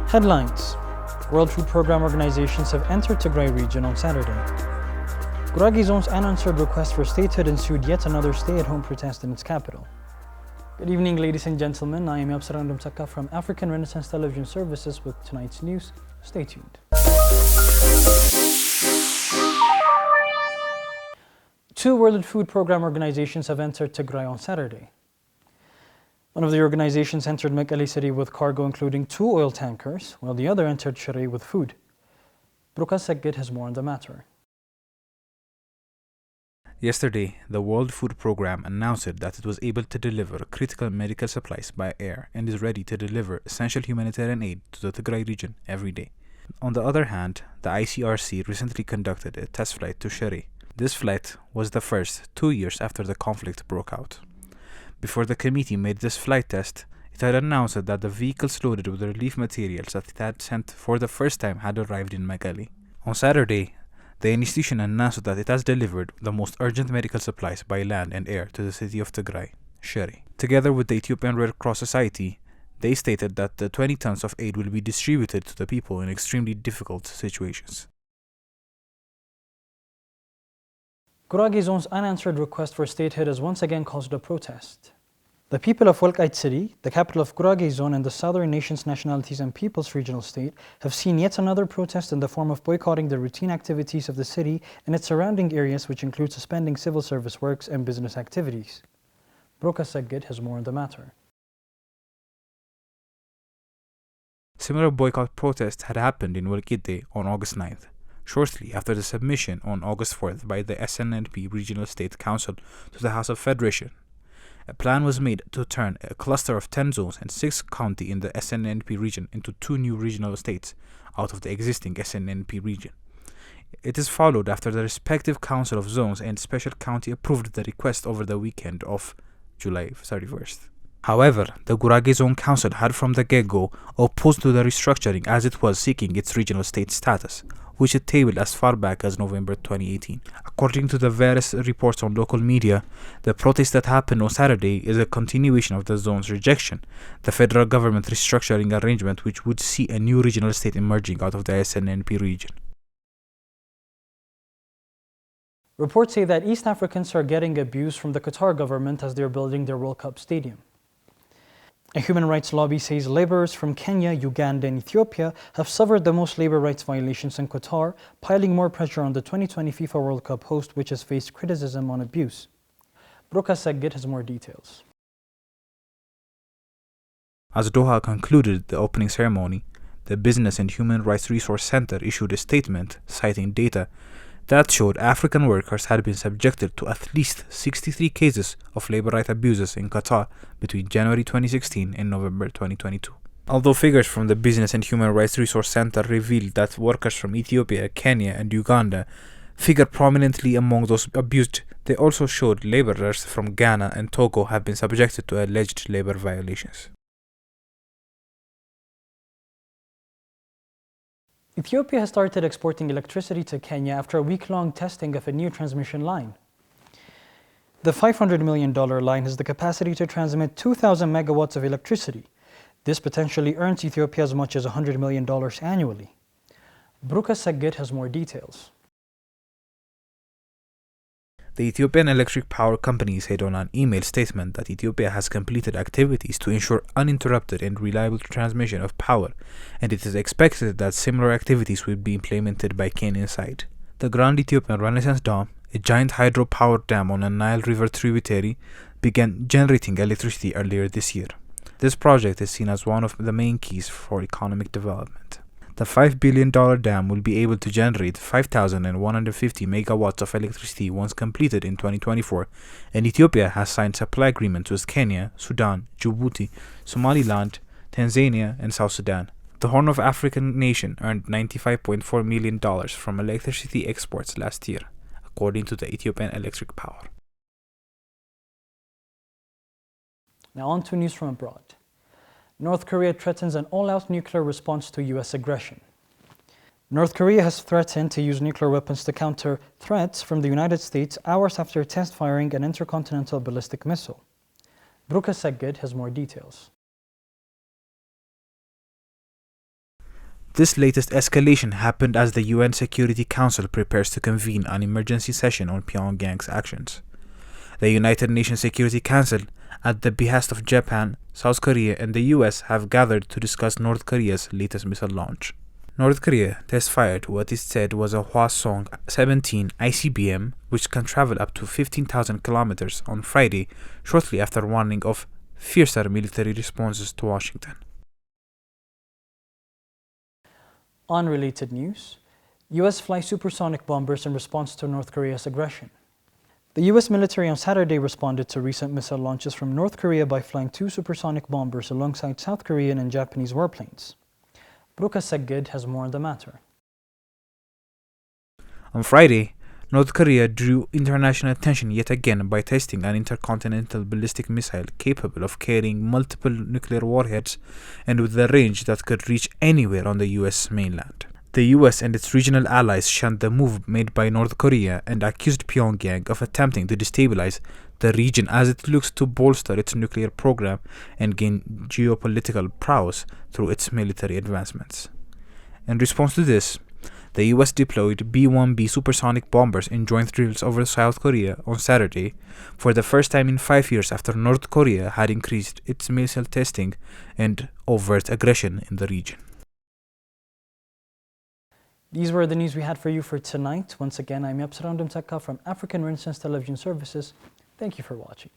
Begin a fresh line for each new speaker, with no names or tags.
Headlines: World Food Programme organizations have entered Tigray region on Saturday. Gurage zone's unanswered request for statehood ensued yet another stay-at-home protest in its capital. Good evening, ladies and gentlemen. I am Yabsarang Dumsaka from African Renaissance Television Services with tonight's news. Stay tuned. Two World Food Programme organizations have entered Tigray on Saturday. One of the organizations entered Mekelle city with cargo including 2 oil tankers, while the other entered Shire with food. Brukas Seggit has more on the matter.
Yesterday, the World Food Programme announced that it was able to deliver critical medical supplies by air and is ready to deliver essential humanitarian aid to the Tigray region every day. On the other hand, the ICRC recently conducted a test flight to Shire. This flight was the first 2 years after the conflict broke out. Before the committee made this flight test, it had announced that the vehicles loaded with relief materials that it had sent for the first time had arrived in Mekelle. On Saturday, the institution announced that it has delivered the most urgent medical supplies by land and air to the city of Tigray, Shire. Together with the Ethiopian Red Cross Society, they stated that the 20 tons of aid will be distributed to the people in extremely difficult situations.
Gurage zone's unanswered request for statehood has once again caused a protest. The people of Walqait City, the capital of Gurage zone and the Southern Nations Nationalities and Peoples regional state, have seen yet another protest in the form of boycotting the routine activities of the city and its surrounding areas, which include suspending civil service works and business activities. Brukas Seggit has more on the matter.
Similar boycott protests had happened in Walqite on August 9th. Shortly after the submission on August 4th by the SNNP Regional State Council to the House of Federation. A plan was made to turn a cluster of 10 zones and 6 counties in the SNNP region into 2 new regional states out of the existing SNNP region. It is followed after the respective Council of Zones and Special County approved the request over the weekend of July 31st. However, the Gurage Zone Council had from the get-go opposed to the restructuring as it was seeking its regional state status, which it tabled as far back as November 2018. According to the various reports on local media, the protest that happened on Saturday is a continuation of the zone's rejection, the federal government restructuring arrangement which would see a new regional state emerging out of the SNNP region.
Reports say that East Africans are getting abused from the Qatar government as they're building their World Cup stadium. A human rights lobby says laborers from Kenya, Uganda, and Ethiopia have suffered the most labor rights violations in Qatar, piling more pressure on the 2020 FIFA World Cup host, which has faced criticism on abuse. Brukas Seggit has more details.
As Doha concluded the opening ceremony, the Business and Human Rights Resource Center issued a statement citing data that showed African workers had been subjected to at least 63 cases of labor right abuses in Qatar between January 2016 and November 2022. Although figures from the Business and Human Rights Resource Center revealed that workers from Ethiopia, Kenya, and Uganda figure prominently among those abused, they also showed laborers from Ghana and Togo have been subjected to alleged labor violations.
Ethiopia has started exporting electricity to Kenya after a week-long testing of a new transmission line. The $500 million line has the capacity to transmit 2,000 megawatts of electricity. This potentially earns Ethiopia as much as $100 million annually. Brukas Seggit has more details.
The Ethiopian Electric Power Company said on an email statement that Ethiopia has completed activities to ensure uninterrupted and reliable transmission of power, and it is expected that similar activities will be implemented by Kenyan side. The Grand Ethiopian Renaissance Dam, a giant hydropower dam on a Nile River tributary, began generating electricity earlier this year. This project is seen as one of the main keys for economic development. The $5 billion dam will be able to generate 5,150 megawatts of electricity once completed in 2024, and Ethiopia has signed supply agreements with Kenya, Sudan, Djibouti, Somaliland, Tanzania, and South Sudan. The Horn of African nation earned $95.4 million from electricity exports last year, according to the Ethiopian Electric Power.
Now on to news from abroad. North Korea threatens an all-out nuclear response to U.S. aggression. North Korea has threatened to use nuclear weapons to counter threats from the United States hours after test firing an intercontinental ballistic missile. Brukas Seggit has more details.
This latest escalation happened as the UN Security Council prepares to convene an emergency session on Pyongyang's actions. The United Nations Security Council, at the behest of Japan, South Korea, and the US, have gathered to discuss North Korea's latest missile launch. North Korea test-fired what is said was a Hwasong-17 ICBM, which can travel up to 15,000 kilometers on Friday, shortly after warning of fiercer military responses to Washington.
On related news, US fly supersonic bombers in response to North Korea's aggression. The US military on Saturday responded to recent missile launches from North Korea by flying 2 supersonic bombers alongside South Korean and Japanese warplanes. Bruka Segged has more on the matter.
On Friday, North Korea drew international attention yet again by testing an intercontinental ballistic missile capable of carrying multiple nuclear warheads and with a range that could reach anywhere on the US mainland. The US and its regional allies shunned the move made by North Korea and accused Pyongyang of attempting to destabilize the region as it looks to bolster its nuclear program and gain geopolitical prowess through its military advancements. In response to this, the US deployed B-1B supersonic bombers in joint drills over South Korea on Saturday for the first time in 5 years after North Korea had increased its missile testing and overt aggression in the region.
These were the news we had for you for tonight. Once again, I'm Yapsarandum Tekka from African Renaissance Television Services. Thank you for watching.